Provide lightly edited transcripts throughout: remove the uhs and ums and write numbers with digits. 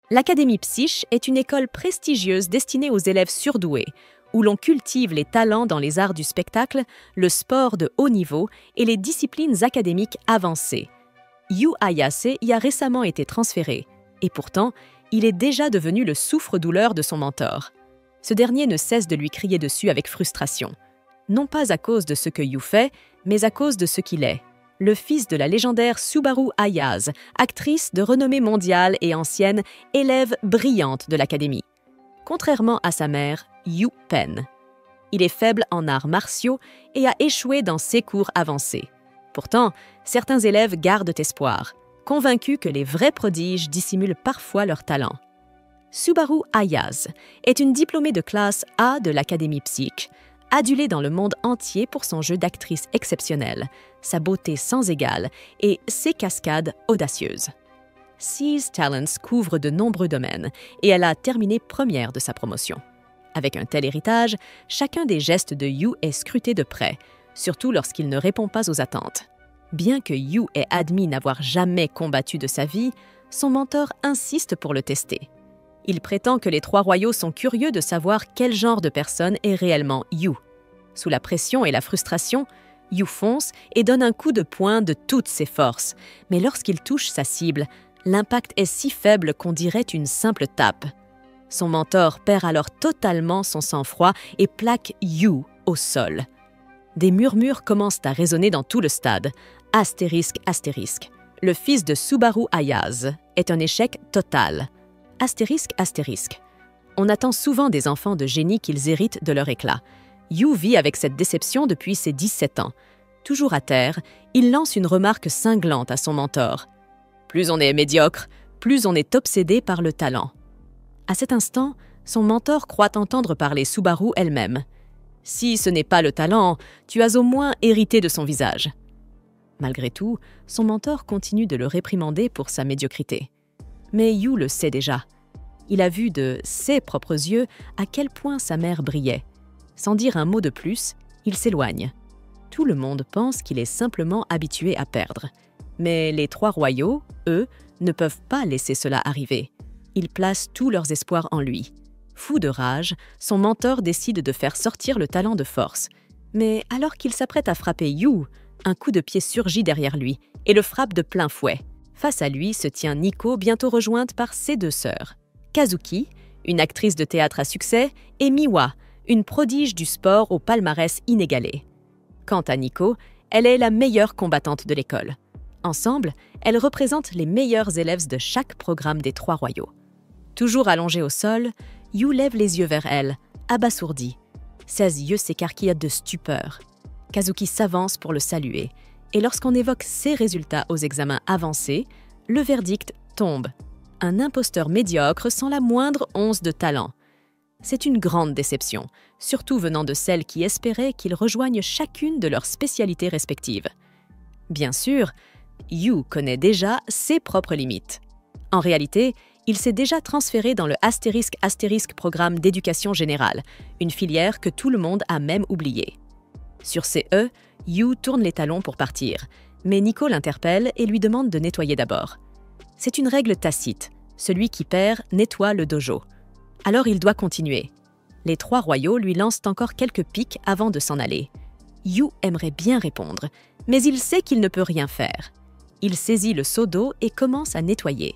L'Académie Psyche est une école prestigieuse destinée aux élèves surdoués, où l'on cultive les talents dans les arts du spectacle, le sport de haut niveau et les disciplines académiques avancées. Yu Ayase y a récemment été transféré, et pourtant, il est déjà devenu le souffre-douleur de son mentor. Ce dernier ne cesse de lui crier dessus avec frustration. Non pas à cause de ce que Yu fait, mais à cause de ce qu'il est. Le fils de la légendaire Subaru Ayase, actrice de renommée mondiale et ancienne, élève brillante de l'Académie. Contrairement à sa mère, Yu peine. Il est faible en arts martiaux et a échoué dans ses cours avancés. Pourtant, certains élèves gardent espoir, convaincus que les vrais prodiges dissimulent parfois leur talent. Subaru Ayase est une diplômée de classe A de l'Académie Psyche, adulée dans le monde entier pour son jeu d'actrice exceptionnel, sa beauté sans égale et ses cascades audacieuses. Seize Talents couvre de nombreux domaines et elle a terminé première de sa promotion. Avec un tel héritage, chacun des gestes de Yu est scruté de près, surtout lorsqu'il ne répond pas aux attentes. Bien que Yu ait admis n'avoir jamais combattu de sa vie, son mentor insiste pour le tester. Il prétend que les trois royaux sont curieux de savoir quel genre de personne est réellement Yu. Sous la pression et la frustration, Yu fonce et donne un coup de poing de toutes ses forces, mais lorsqu'il touche sa cible, l'impact est si faible qu'on dirait une simple tape. Son mentor perd alors totalement son sang-froid et plaque Yu au sol. Des murmures commencent à résonner dans tout le stade. Astérisque, astérisque. Le fils de Subaru Ayase est un échec total. Astérisque, astérisque. On attend souvent des enfants de génie qu'ils héritent de leur éclat. Yu vit avec cette déception depuis ses 17 ans. Toujours à terre, il lance une remarque cinglante à son mentor. Plus on est médiocre, plus on est obsédé par le talent. À cet instant, son mentor croit entendre parler Subaru elle-même. Si ce n'est pas le talent, tu as au moins hérité de son visage. Malgré tout, son mentor continue de le réprimander pour sa médiocrité. Mais Yu le sait déjà. Il a vu de ses propres yeux à quel point sa mère brillait. Sans dire un mot de plus, il s'éloigne. Tout le monde pense qu'il est simplement habitué à perdre. Mais les trois royaux, eux, ne peuvent pas laisser cela arriver. Ils placent tous leurs espoirs en lui. Fou de rage, son mentor décide de faire sortir le talent de force. Mais alors qu'il s'apprête à frapper Yu, un coup de pied surgit derrière lui et le frappe de plein fouet. Face à lui se tient Nico, bientôt rejointe par ses deux sœurs. Kazuki, une actrice de théâtre à succès, et Miwa, une prodige du sport au palmarès inégalé. Quant à Nico, elle est la meilleure combattante de l'école. Ensemble, elles représentent les meilleurs élèves de chaque programme des trois royaux. Toujours allongée au sol, Yu lève les yeux vers elle, abasourdi. Ses yeux s'écarquillent de stupeur. Kazuki s'avance pour le saluer, et lorsqu'on évoque ses résultats aux examens avancés, le verdict tombe. Un imposteur médiocre sans la moindre once de talent. C'est une grande déception, surtout venant de celles qui espéraient qu'ils rejoignent chacune de leurs spécialités respectives. Bien sûr, Yu connaît déjà ses propres limites. En réalité, il s'est déjà transféré dans le ** programme d'éducation générale, une filière que tout le monde a même oubliée. Sur ses E, Yu tourne les talons pour partir, mais Nico l'interpelle et lui demande de nettoyer d'abord. C'est une règle tacite, celui qui perd nettoie le dojo. Alors il doit continuer. Les trois royaux lui lancent encore quelques piques avant de s'en aller. Yu aimerait bien répondre, mais il sait qu'il ne peut rien faire. Il saisit le seau d'eau et commence à nettoyer.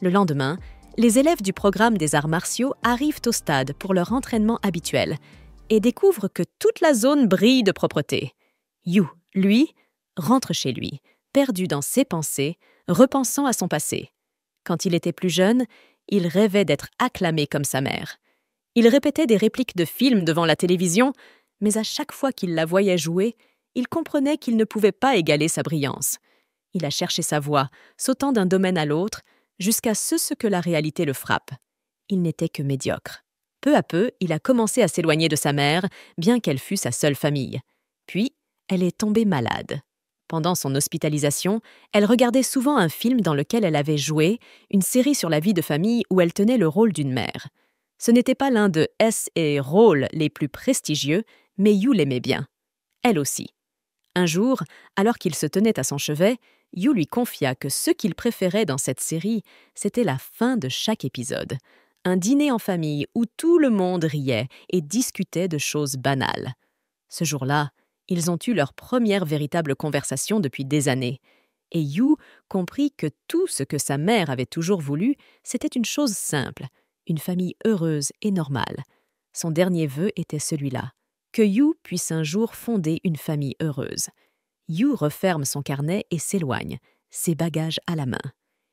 Le lendemain, les élèves du programme des arts martiaux arrivent au stade pour leur entraînement habituel et découvrent que toute la zone brille de propreté. Yu, lui, rentre chez lui, perdu dans ses pensées, repensant à son passé. Quand il était plus jeune, il rêvait d'être acclamé comme sa mère. Il répétait des répliques de films devant la télévision, mais à chaque fois qu'il la voyait jouer, il comprenait qu'il ne pouvait pas égaler sa brillance. Il a cherché sa voie, sautant d'un domaine à l'autre, jusqu'à ce que la réalité le frappe. Il n'était que médiocre. Peu à peu, il a commencé à s'éloigner de sa mère, bien qu'elle fût sa seule famille. Puis, elle est tombée malade. Pendant son hospitalisation, elle regardait souvent un film dans lequel elle avait joué, une série sur la vie de famille où elle tenait le rôle d'une mère. Ce n'était pas l'un de ses rôles les plus prestigieux, mais Yu l'aimait bien. Elle aussi. Un jour, alors qu'il se tenait à son chevet, Yu lui confia que ce qu'il préférait dans cette série, c'était la fin de chaque épisode. Un dîner en famille où tout le monde riait et discutait de choses banales. Ce jour-là, ils ont eu leur première véritable conversation depuis des années. Et Yu comprit que tout ce que sa mère avait toujours voulu, c'était une chose simple, une famille heureuse et normale. Son dernier vœu était celui-là, que Yu puisse un jour fonder une famille heureuse. Yu referme son carnet et s'éloigne, ses bagages à la main.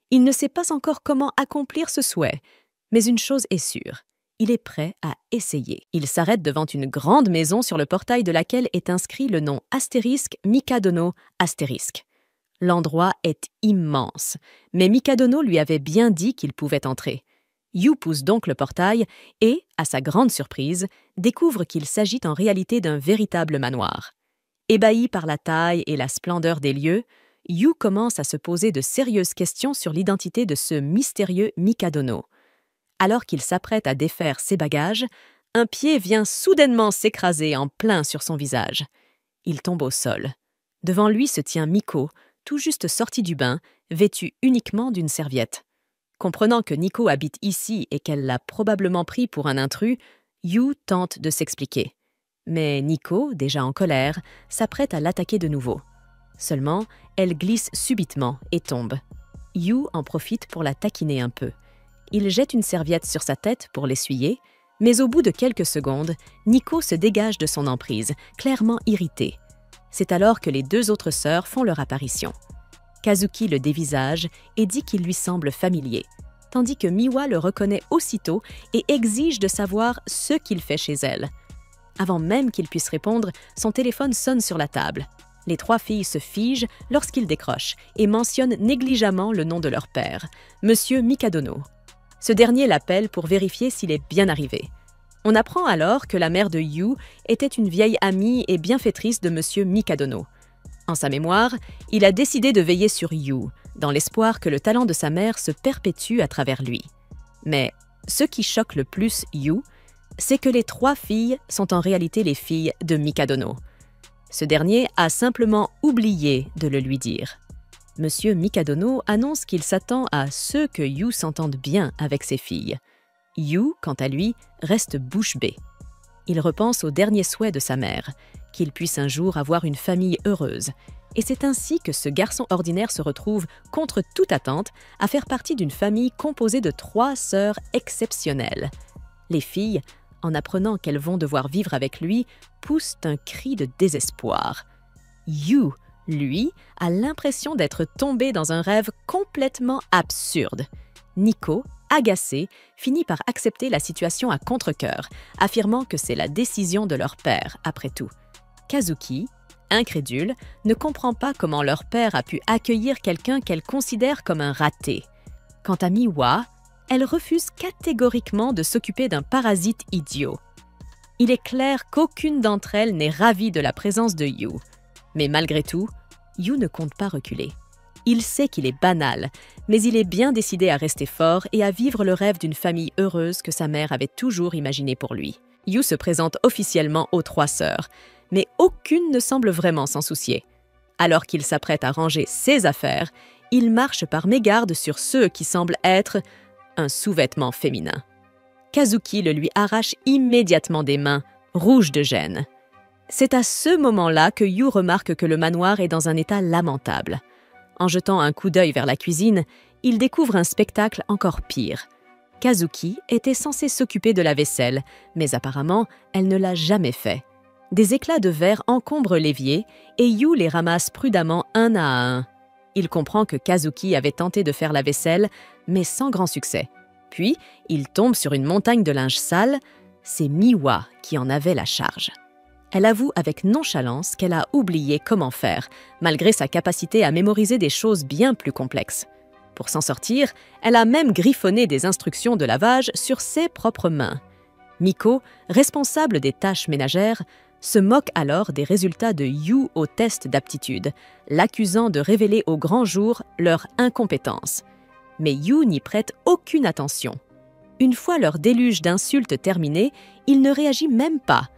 Il ne sait pas encore comment accomplir ce souhait, mais une chose est sûre, il est prêt à essayer. Il s'arrête devant une grande maison sur le portail de laquelle est inscrit le nom astérisque Mikadono astérisque. L'endroit est immense, mais Mikadono lui avait bien dit qu'il pouvait entrer. Yu pousse donc le portail et, à sa grande surprise, découvre qu'il s'agit en réalité d'un véritable manoir. Ébahi par la taille et la splendeur des lieux, Yu commence à se poser de sérieuses questions sur l'identité de ce mystérieux Mikadono. Alors qu'il s'apprête à défaire ses bagages, un pied vient soudainement s'écraser en plein sur son visage. Il tombe au sol. Devant lui se tient Miko, tout juste sorti du bain, vêtu uniquement d'une serviette. Comprenant que Nico habite ici et qu'elle l'a probablement pris pour un intrus, Yu tente de s'expliquer. Mais Nico, déjà en colère, s'apprête à l'attaquer de nouveau. Seulement, elle glisse subitement et tombe. Yu en profite pour la taquiner un peu. Il jette une serviette sur sa tête pour l'essuyer, mais au bout de quelques secondes, Nico se dégage de son emprise, clairement irritée. C'est alors que les deux autres sœurs font leur apparition. Kazuki le dévisage et dit qu'il lui semble familier, tandis que Miwa le reconnaît aussitôt et exige de savoir ce qu'il fait chez elle. Avant même qu'il puisse répondre, son téléphone sonne sur la table. Les trois filles se figent lorsqu'il décroche et mentionnent négligemment le nom de leur père, Monsieur Mikadono. Ce dernier l'appelle pour vérifier s'il est bien arrivé. On apprend alors que la mère de Yu était une vieille amie et bienfaitrice de Monsieur Mikadono. En sa mémoire, il a décidé de veiller sur Yu, dans l'espoir que le talent de sa mère se perpétue à travers lui. Mais ce qui choque le plus Yu, c'est que les trois filles sont en réalité les filles de Mikadono. Ce dernier a simplement oublié de le lui dire. Monsieur Mikadono annonce qu'il s'attend à ce que Yu s'entende bien avec ses filles. Yu, quant à lui, reste bouche bée. Il repense au dernier souhait de sa mère, qu'il puisse un jour avoir une famille heureuse. Et c'est ainsi que ce garçon ordinaire se retrouve, contre toute attente, à faire partie d'une famille composée de 3 sœurs exceptionnelles. Les filles, en apprenant qu'elles vont devoir vivre avec lui, poussent un cri de désespoir. Yu, lui, a l'impression d'être tombé dans un rêve complètement absurde. Nico, agacé, finit par accepter la situation à contre-cœur, affirmant que c'est la décision de leur père, après tout. Kazuki, incrédule, ne comprend pas comment leur père a pu accueillir quelqu'un qu'elle considère comme un raté. Quant à Miwa, elle refuse catégoriquement de s'occuper d'un parasite idiot. Il est clair qu'aucune d'entre elles n'est ravie de la présence de Yu. Mais malgré tout, Yu ne compte pas reculer. Il sait qu'il est banal, mais il est bien décidé à rester fort et à vivre le rêve d'une famille heureuse que sa mère avait toujours imaginé pour lui. Yu se présente officiellement aux 3 sœurs, mais aucune ne semble vraiment s'en soucier. Alors qu'il s'apprête à ranger ses affaires, il marche par mégarde sur ceux qui semblent être un sous-vêtement féminin. Kazuki le lui arrache immédiatement des mains, rouge de gêne. C'est à ce moment-là que Yu remarque que le manoir est dans un état lamentable. En jetant un coup d'œil vers la cuisine, il découvre un spectacle encore pire. Kazuki était censée s'occuper de la vaisselle, mais apparemment, elle ne l'a jamais fait. Des éclats de verre encombrent l'évier et Yu les ramasse prudemment un à un. Il comprend que Kazuki avait tenté de faire la vaisselle, mais sans grand succès. Puis, il tombe sur une montagne de linge sale. C'est Miwa qui en avait la charge. Elle avoue avec nonchalance qu'elle a oublié comment faire, malgré sa capacité à mémoriser des choses bien plus complexes. Pour s'en sortir, elle a même griffonné des instructions de lavage sur ses propres mains. Miko, responsable des tâches ménagères, se moque alors des résultats de Yu au test d'aptitude, l'accusant de révéler au grand jour leur incompétence. Mais Yu n'y prête aucune attention. Une fois leur déluge d'insultes terminé, il ne réagit même pas.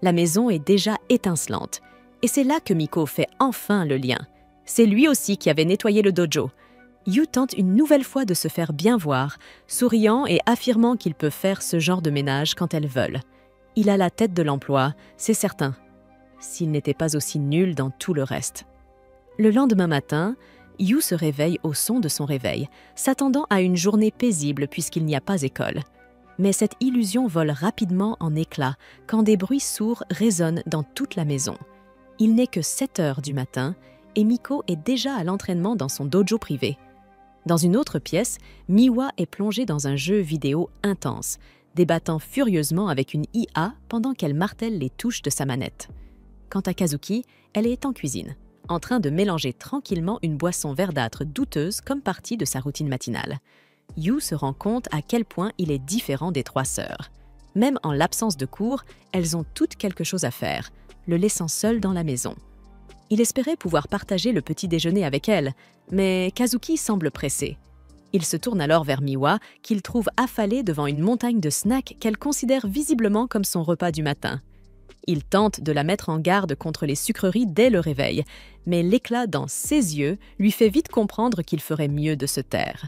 La maison est déjà étincelante. Et c'est là que Miko fait enfin le lien. C'est lui aussi qui avait nettoyé le dojo. Yu tente une nouvelle fois de se faire bien voir, souriant et affirmant qu'il peut faire ce genre de ménage quand elles veulent. Il a la tête de l'emploi, c'est certain. S'il n'était pas aussi nul dans tout le reste. Le lendemain matin, Yu se réveille au son de son réveil, s'attendant à une journée paisible puisqu'il n'y a pas école. Mais cette illusion vole rapidement en éclats quand des bruits sourds résonnent dans toute la maison. Il n'est que 7 heures du matin et Miko est déjà à l'entraînement dans son dojo privé. Dans une autre pièce, Miwa est plongée dans un jeu vidéo intense, débattant furieusement avec une IA pendant qu'elle martèle les touches de sa manette. Quant à Kazuki, elle est en cuisine, en train de mélanger tranquillement une boisson verdâtre douteuse comme partie de sa routine matinale. Yu se rend compte à quel point il est différent des 3 sœurs. Même en l'absence de cours, elles ont toutes quelque chose à faire, le laissant seul dans la maison. Il espérait pouvoir partager le petit déjeuner avec elle, mais Kazuki semble pressé. Il se tourne alors vers Miwa, qu'il trouve affalée devant une montagne de snacks qu'elle considère visiblement comme son repas du matin. Il tente de la mettre en garde contre les sucreries dès le réveil, mais l'éclat dans ses yeux lui fait vite comprendre qu'il ferait mieux de se taire.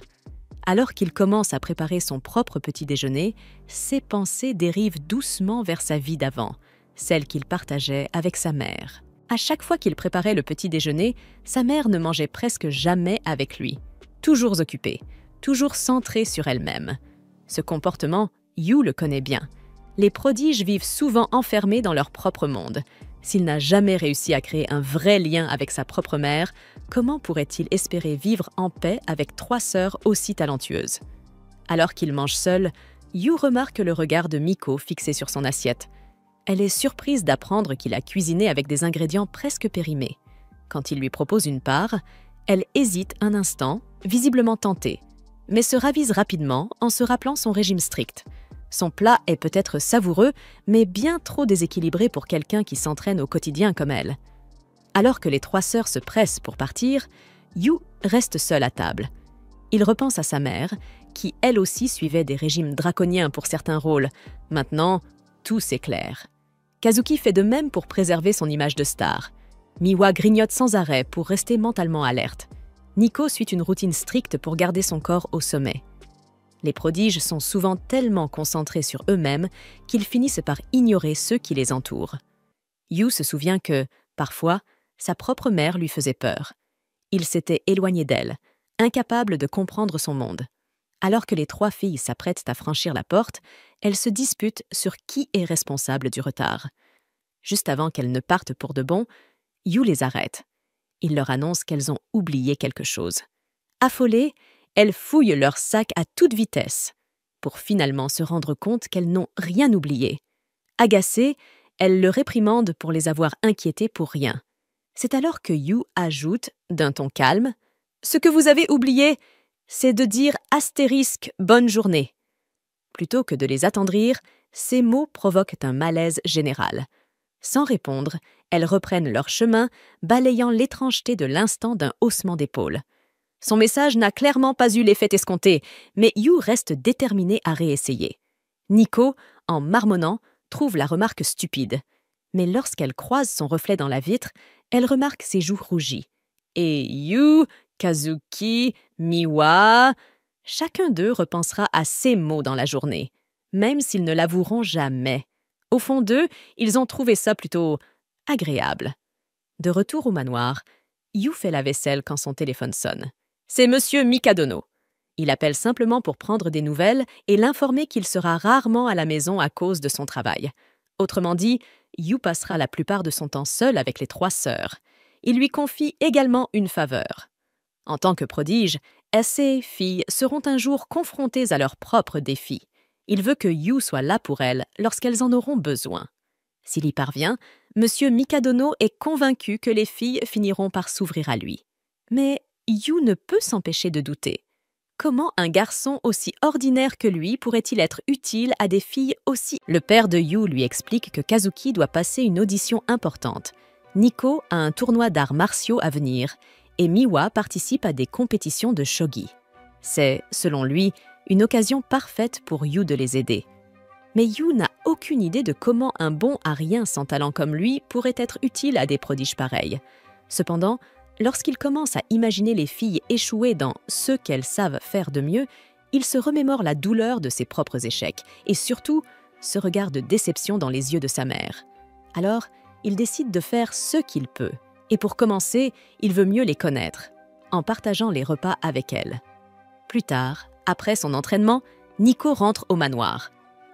Alors qu'il commence à préparer son propre petit déjeuner, ses pensées dérivent doucement vers sa vie d'avant, celle qu'il partageait avec sa mère. À chaque fois qu'il préparait le petit déjeuner, sa mère ne mangeait presque jamais avec lui. Toujours occupée, toujours centrée sur elle-même. Ce comportement, Yu le connaît bien. Les prodiges vivent souvent enfermés dans leur propre monde. S'il n'a jamais réussi à créer un vrai lien avec sa propre mère, comment pourrait-il espérer vivre en paix avec 3 sœurs aussi talentueuses? Alors qu'il mange seul, Yu remarque le regard de Miko fixé sur son assiette. Elle est surprise d'apprendre qu'il a cuisiné avec des ingrédients presque périmés. Quand il lui propose une part, elle hésite un instant, visiblement tentée, mais se ravise rapidement en se rappelant son régime strict. Son plat est peut-être savoureux, mais bien trop déséquilibré pour quelqu'un qui s'entraîne au quotidien comme elle. Alors que les 3 sœurs se pressent pour partir, Yu reste seul à table. Il repense à sa mère, qui elle aussi suivait des régimes draconiens pour certains rôles. Maintenant, tout s'éclaire. Kazuki fait de même pour préserver son image de star. Miwa grignote sans arrêt pour rester mentalement alerte. Nico suit une routine stricte pour garder son corps au sommet. Les prodiges sont souvent tellement concentrés sur eux-mêmes qu'ils finissent par ignorer ceux qui les entourent. Yu se souvient que, parfois, sa propre mère lui faisait peur. Il s'était éloigné d'elle, incapable de comprendre son monde. Alors que les 3 filles s'apprêtent à franchir la porte, elles se disputent sur qui est responsable du retard. Juste avant qu'elles ne partent pour de bon, Yu les arrête. Il leur annonce qu'elles ont oublié quelque chose. Affolées, elles fouillent leur sac à toute vitesse, pour finalement se rendre compte qu'elles n'ont rien oublié. Agacées, elles le réprimandent pour les avoir inquiétées pour rien. C'est alors que Yu ajoute, d'un ton calme, « Ce que vous avez oublié, c'est de dire astérisque bonne journée ». Plutôt que de les attendrir, ces mots provoquent un malaise général. Sans répondre, elles reprennent leur chemin, balayant l'étrangeté de l'instant d'un haussement d'épaule. Son message n'a clairement pas eu l'effet escompté, mais Yu reste déterminé à réessayer. Nico, en marmonnant, trouve la remarque stupide. Mais lorsqu'elle croise son reflet dans la vitre, elle remarque ses joues rougies. Et Yu, Kazuki, Miwa... Chacun d'eux repensera à ces mots dans la journée, même s'ils ne l'avoueront jamais. Au fond d'eux, ils ont trouvé ça plutôt agréable. De retour au manoir, Yu fait la vaisselle quand son téléphone sonne. C'est Monsieur Mikadono. Il appelle simplement pour prendre des nouvelles et l'informer qu'il sera rarement à la maison à cause de son travail. Autrement dit, Yu passera la plupart de son temps seul avec les 3 sœurs. Il lui confie également une faveur. En tant que prodige, ces filles seront un jour confrontées à leurs propres défis. Il veut que Yu soit là pour elles lorsqu'elles en auront besoin. S'il y parvient, Monsieur Mikadono est convaincu que les filles finiront par s'ouvrir à lui. Mais Yu ne peut s'empêcher de douter. Comment un garçon aussi ordinaire que lui pourrait-il être utile à des filles aussi... Le père de Yu lui explique que Kazuki doit passer une audition importante. Nico a un tournoi d'arts martiaux à venir et Miwa participe à des compétitions de shogi. C'est, selon lui, une occasion parfaite pour Yu de les aider. Mais Yu n'a aucune idée de comment un bon à rien sans talent comme lui pourrait être utile à des prodiges pareils. Cependant, Lorsqu'il commence à imaginer les filles échouer dans ce qu'elles savent faire de mieux, il se remémore la douleur de ses propres échecs et surtout ce regard de déception dans les yeux de sa mère. Alors, il décide de faire ce qu'il peut. Et pour commencer, il veut mieux les connaître, en partageant les repas avec elles. Plus tard, après son entraînement, Nico rentre au manoir.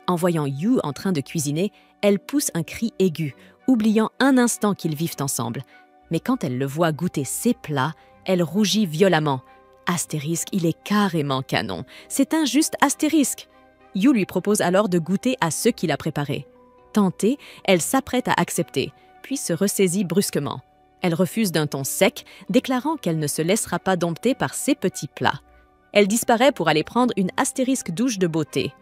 En voyant Yu en train de cuisiner, elle pousse un cri aigu, oubliant un instant qu'ils vivent ensemble. Mais quand elle le voit goûter ses plats, elle rougit violemment. Astérisque, il est carrément canon. C'est un juste astérisque. Yu lui propose alors de goûter à ce qu'il a préparé. Tentée, elle s'apprête à accepter, puis se ressaisit brusquement. Elle refuse d'un ton sec, déclarant qu'elle ne se laissera pas dompter par ses petits plats. Elle disparaît pour aller prendre une astérisque douche de beauté.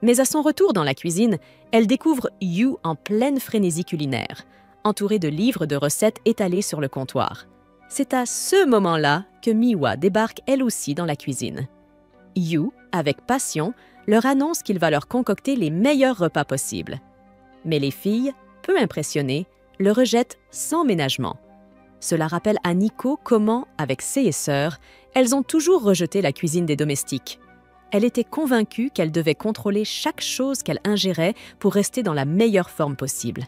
Mais à son retour dans la cuisine, elle découvre Yu en pleine frénésie culinaire, entourée de livres de recettes étalés sur le comptoir. C'est à ce moment-là que Miwa débarque elle aussi dans la cuisine. Yu, avec passion, leur annonce qu'il va leur concocter les meilleurs repas possibles. Mais les filles, peu impressionnées, le rejettent sans ménagement. Cela rappelle à Nico comment, avec ses sœurs, elles ont toujours rejeté la cuisine des domestiques. Elle était convaincue qu'elle devait contrôler chaque chose qu'elle ingérait pour rester dans la meilleure forme possible.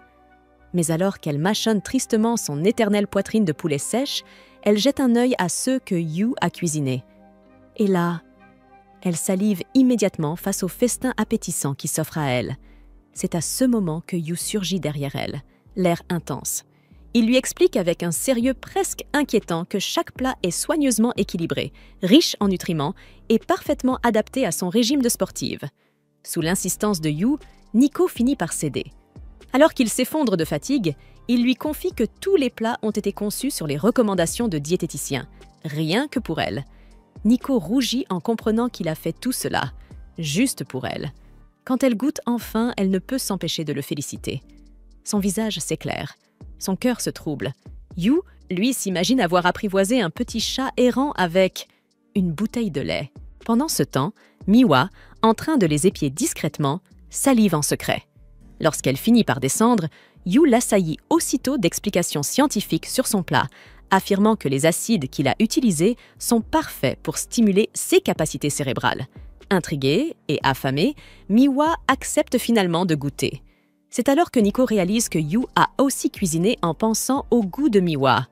Mais alors qu'elle mâchonne tristement son éternelle poitrine de poulet sèche, elle jette un œil à ceux que Yu a cuisinés. Et là, elle salive immédiatement face au festin appétissant qui s'offre à elle. C'est à ce moment que Yu surgit derrière elle, l'air intense. Il lui explique avec un sérieux presque inquiétant que chaque plat est soigneusement équilibré, riche en nutriments et parfaitement adapté à son régime de sportive. Sous l'insistance de Yu, Nico finit par céder. Alors qu'il s'effondre de fatigue, il lui confie que tous les plats ont été conçus sur les recommandations de diététiciens, rien que pour elle. Nico rougit en comprenant qu'il a fait tout cela, juste pour elle. Quand elle goûte enfin, elle ne peut s'empêcher de le féliciter. Son visage s'éclaire. Son cœur se trouble. Yu, lui, s'imagine avoir apprivoisé un petit chat errant avec une bouteille de lait. Pendant ce temps, Miwa, en train de les épier discrètement, salive en secret. Lorsqu'elle finit par descendre, Yu l'assaillit aussitôt d'explications scientifiques sur son plat, affirmant que les acides qu'il a utilisés sont parfaits pour stimuler ses capacités cérébrales. Intriguée et affamée, Miwa accepte finalement de goûter. C'est alors que Nico réalise que Yu a aussi cuisiné en pensant au goût de Miwa.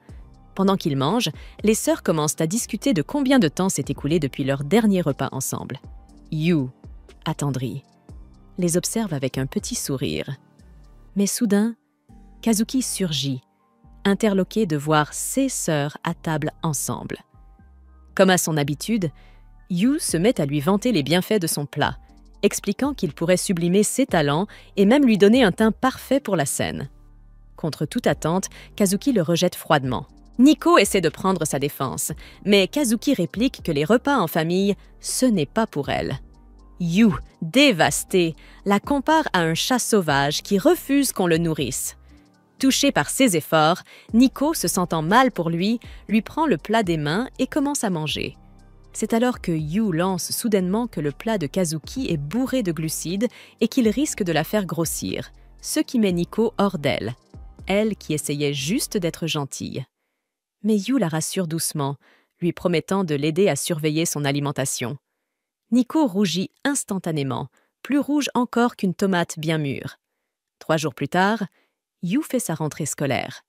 Pendant qu'ils mangent, les sœurs commencent à discuter de combien de temps s'est écoulé depuis leur dernier repas ensemble. Yu, attendrie, les observe avec un petit sourire. Mais soudain, Kazuki surgit, interloquée de voir ses sœurs à table ensemble. Comme à son habitude, Yu se met à lui vanter les bienfaits de son plat, expliquant qu'il pourrait sublimer ses talents et même lui donner un teint parfait pour la scène. Contre toute attente, Kazuki le rejette froidement. Nico essaie de prendre sa défense, mais Kazuki réplique que les repas en famille, ce n'est pas pour elle. Yu, dévastée, la compare à un chat sauvage qui refuse qu'on le nourrisse. Touché par ses efforts, Nico, se sentant mal pour lui prend le plat des mains et commence à manger. C'est alors que Yu lance soudainement que le plat de Kazuki est bourré de glucides et qu'il risque de la faire grossir, ce qui met Nico hors d'elle, elle qui essayait juste d'être gentille. Mais Yu la rassure doucement, lui promettant de l'aider à surveiller son alimentation. Nico rougit instantanément, plus rouge encore qu'une tomate bien mûre. 3 jours plus tard, Yu fait sa rentrée scolaire.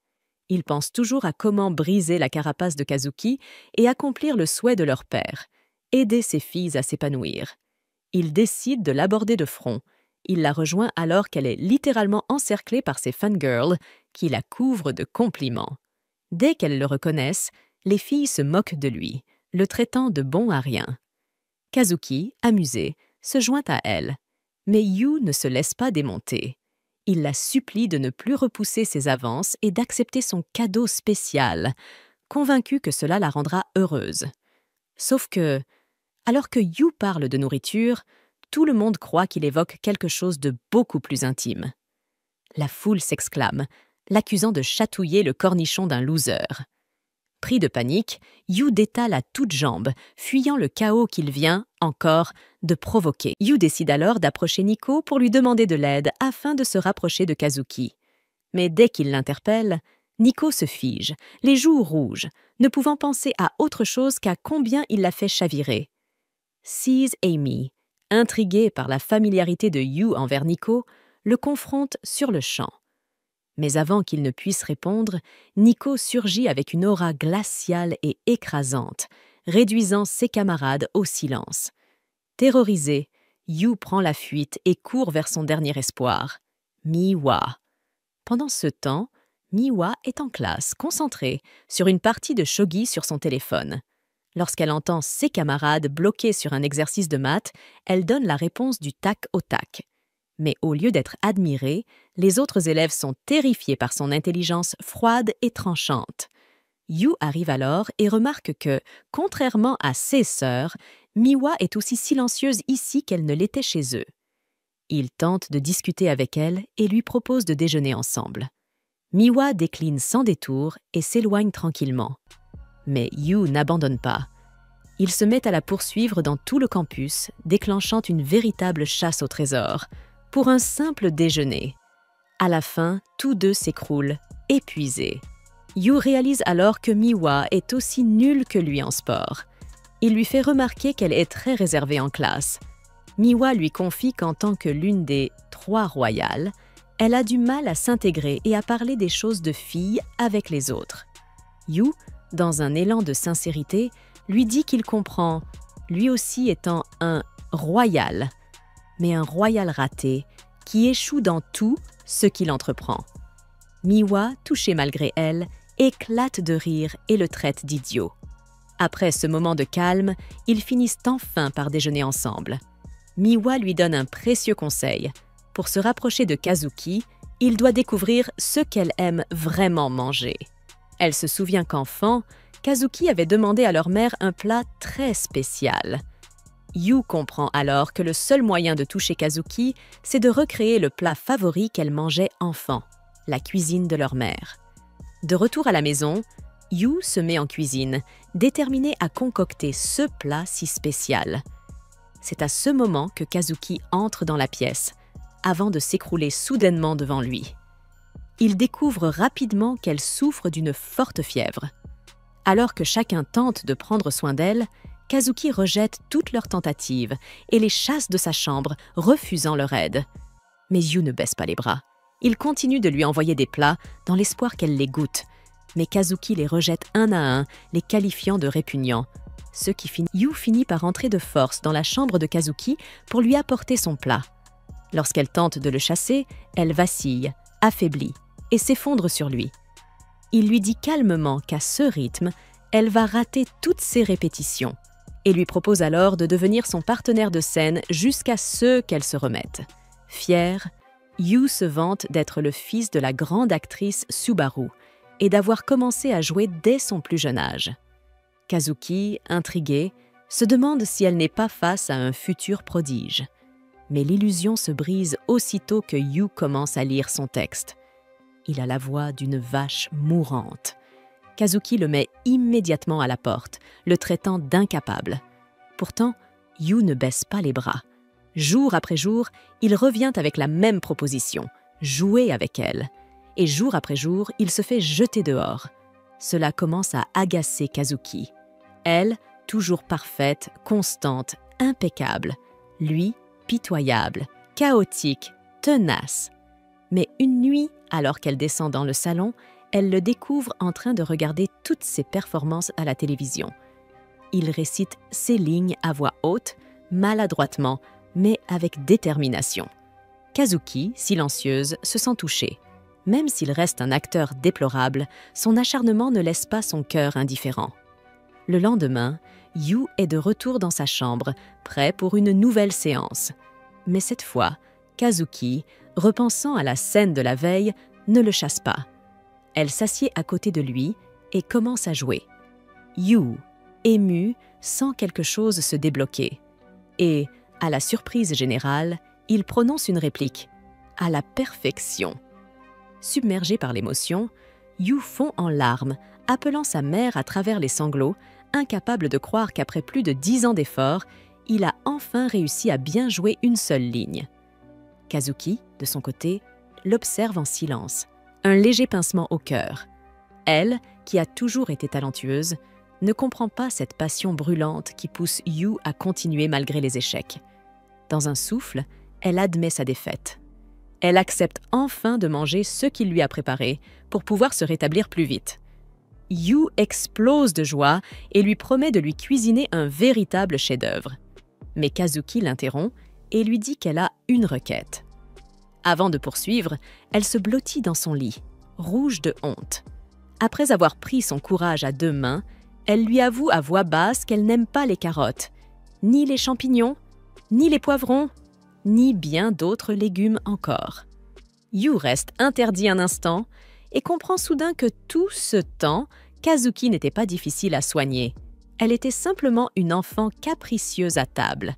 Il pense toujours à comment briser la carapace de Kazuki et accomplir le souhait de leur père, aider ses filles à s'épanouir. Il décide de l'aborder de front. Il la rejoint alors qu'elle est littéralement encerclée par ses fangirls qui la couvrent de compliments. Dès qu'elles le reconnaissent, les filles se moquent de lui, le traitant de bon à rien. Kazuki, amusé, se joint à elle, mais Yu ne se laisse pas démonter. Il la supplie de ne plus repousser ses avances et d'accepter son cadeau spécial, convaincu que cela la rendra heureuse. Sauf que, alors que Yu parle de nourriture, tout le monde croit qu'il évoque quelque chose de beaucoup plus intime. La foule s'exclame, l'accusant de chatouiller le cornichon d'un loser. Pris de panique, Yu détale à toutes jambes, fuyant le chaos qu'il vient, encore, de provoquer. Yu décide alors d'approcher Nico pour lui demander de l'aide afin de se rapprocher de Kazuki. Mais dès qu'il l'interpelle, Nico se fige, les joues rouges, ne pouvant penser à autre chose qu'à combien il l'a fait chavirer. Sees Amy, intriguée par la familiarité de You envers Nico, le confronte sur le champ. Mais avant qu'il ne puisse répondre, Nico surgit avec une aura glaciale et écrasante, réduisant ses camarades au silence. Terrorisé, You prend la fuite et court vers son dernier espoir, Miwa. Pendant ce temps, Miwa est en classe, concentrée, sur une partie de shogi sur son téléphone. Lorsqu'elle entend ses camarades bloqués sur un exercice de maths, elle donne la réponse du tac au tac. Mais au lieu d'être admirée, les autres élèves sont terrifiés par son intelligence froide et tranchante. Yu arrive alors et remarque que, contrairement à ses sœurs, Miwa est aussi silencieuse ici qu'elle ne l'était chez eux. Il tente de discuter avec elle et lui propose de déjeuner ensemble. Miwa décline sans détour et s'éloigne tranquillement. Mais Yu n'abandonne pas. Il se met à la poursuivre dans tout le campus, déclenchant une véritable chasse au trésor, pour un simple déjeuner. À la fin, tous deux s'écroulent, épuisés. Yu réalise alors que Miwa est aussi nulle que lui en sport. Il lui fait remarquer qu'elle est très réservée en classe. Miwa lui confie qu'en tant que l'une des 3 royales, elle a du mal à s'intégrer et à parler des choses de fille avec les autres. Yu, dans un élan de sincérité, lui dit qu'il comprend, lui aussi étant un royal, mais un royal raté qui échoue dans tout ce qu'il entreprend. Miwa, touchée malgré elle, éclate de rire et le traite d'idiot. Après ce moment de calme, ils finissent enfin par déjeuner ensemble. Miwa lui donne un précieux conseil. Pour se rapprocher de Kazuki, il doit découvrir ce qu'elle aime vraiment manger. Elle se souvient qu'enfant, Kazuki avait demandé à leur mère un plat très spécial. Yu comprend alors que le seul moyen de toucher Kazuki, c'est de recréer le plat favori qu'elle mangeait enfant, la cuisine de leur mère. De retour à la maison, Yu se met en cuisine, déterminée à concocter ce plat si spécial. C'est à ce moment que Kazuki entre dans la pièce, avant de s'écrouler soudainement devant lui. Il découvre rapidement qu'elle souffre d'une forte fièvre. Alors que chacun tente de prendre soin d'elle, Kazuki rejette toutes leurs tentatives et les chasse de sa chambre, refusant leur aide. Mais Yu ne baisse pas les bras. Il continue de lui envoyer des plats dans l'espoir qu'elle les goûte. Mais Kazuki les rejette un à un, les qualifiant de répugnants. Yu finit par entrer de force dans la chambre de Kazuki pour lui apporter son plat. Lorsqu'elle tente de le chasser, elle vacille, affaiblie, et s'effondre sur lui. Il lui dit calmement qu'à ce rythme, elle va rater toutes ses répétitions, et lui propose alors de devenir son partenaire de scène jusqu'à ce qu'elle se remette. Fière, Yu se vante d'être le fils de la grande actrice Subaru et d'avoir commencé à jouer dès son plus jeune âge. Kazuki, intriguée, se demande si elle n'est pas face à un futur prodige. Mais l'illusion se brise aussitôt que Yu commence à lire son texte. Il a la voix d'une vache mourante. Kazuki le met immédiatement à la porte, le traitant d'incapable. Pourtant, Yu ne baisse pas les bras. Jour après jour, il revient avec la même proposition, jouer avec elle. Et jour après jour, il se fait jeter dehors. Cela commence à agacer Kazuki. Elle, toujours parfaite, constante, impeccable. Lui, pitoyable, chaotique, tenace. Mais une nuit, alors qu'elle descend dans le salon, elle le découvre en train de regarder toutes ses performances à la télévision. Il récite ses lignes à voix haute, maladroitement, mais avec détermination. Kazuki, silencieuse, se sent touchée. Même s'il reste un acteur déplorable, son acharnement ne laisse pas son cœur indifférent. Le lendemain, Yu est de retour dans sa chambre, prêt pour une nouvelle séance. Mais cette fois, Kazuki, repensant à la scène de la veille, ne le chasse pas. Elle s'assied à côté de lui et commence à jouer. Yu, ému, sent quelque chose se débloquer. Et, à la surprise générale, il prononce une réplique, à la perfection. Submergé par l'émotion, Yu fond en larmes, appelant sa mère à travers les sanglots, incapable de croire qu'après plus de 10 ans d'efforts, il a enfin réussi à bien jouer une seule ligne. Kazuki, de son côté, l'observe en silence, un léger pincement au cœur. Elle, qui a toujours été talentueuse, ne comprend pas cette passion brûlante qui pousse Yu à continuer malgré les échecs. Dans un souffle, elle admet sa défaite. Elle accepte enfin de manger ce qu'il lui a préparé pour pouvoir se rétablir plus vite. Yu explose de joie et lui promet de lui cuisiner un véritable chef-d'œuvre. Mais Kazuki l'interrompt et lui dit qu'elle a une requête. Avant de poursuivre, elle se blottit dans son lit, rouge de honte. Après avoir pris son courage à 2 mains, elle lui avoue à voix basse qu'elle n'aime pas les carottes, ni les champignons, ni les poivrons, ni bien d'autres légumes encore. Yu reste interdit un instant et comprend soudain que tout ce temps, Kazuki n'était pas difficile à soigner. Elle était simplement une enfant capricieuse à table.